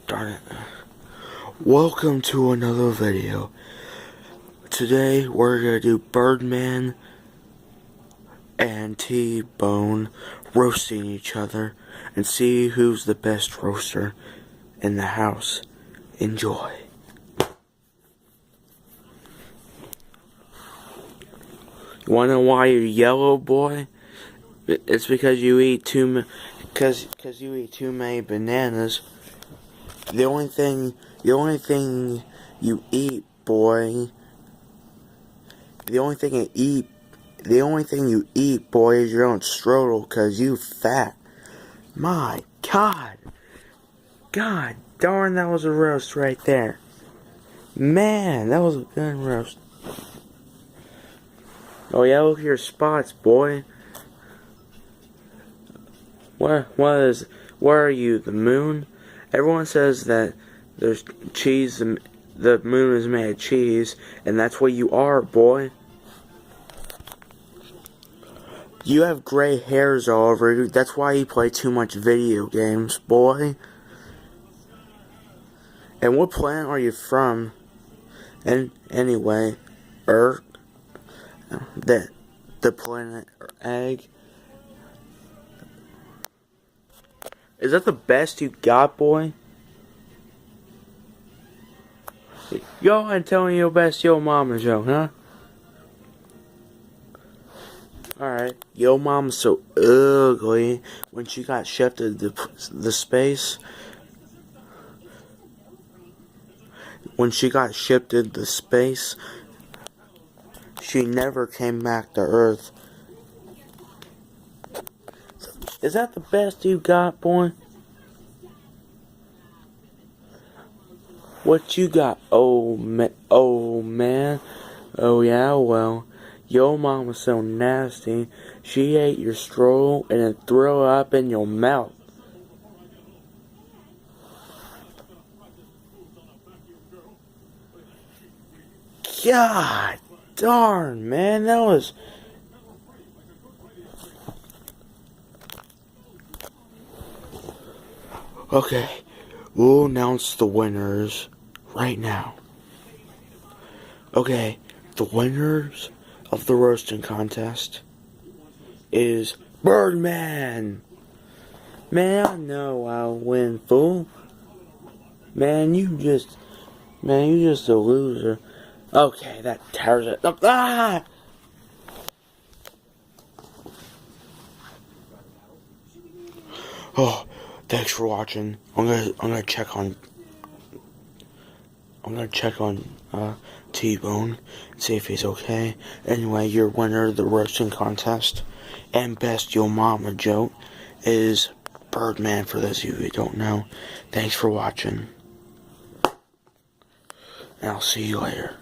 Darn it. Welcome to another video. Today we're gonna do Birdman and T-Bone roasting each other and see who's the best roaster in the house. Enjoy. You wanna know why you're yellow, boy? It's because you eat too many bananas. The only thing you eat, boy. The only thing you eat, boy, is your own strudel, 'cause you fat. My God. God darn, that was a roast right there. Man, that was a good roast. Oh yeah, look at your spots, boy. Where are you, the moon? Everyone says that there's cheese, the moon is made of cheese, and that's what you are, boy. You have gray hairs all over you, that's why you play too much video games, boy. And what planet are you from? And anyway, Earth, the planet Egg. Is that the best you got, boy? Yo, I'm telling you your best Yo Mama joke, huh? Alright, Yo Mama's so ugly when she got shifted to the space. When she got shifted to space, she never came back to Earth. Is that the best you got, boy? What you got, oh man? Oh yeah, well, Yo Mama's so nasty, she ate your stroll and then threw up in your mouth. God darn, man, that was... Okay, we'll announce the winners right now. Okay, the winners of the roasting contest is Birdman. Man, I know I'll win, fool. Man, you just a loser. Okay, that tears it up. Ah! Oh, thanks for watching. I'm gonna check on T-Bone and see if he's okay. Anyway, your winner of the roasting contest and best Yo Mama joke is Birdman, for those of you who don't know. Thanks for watching. And I'll see you later.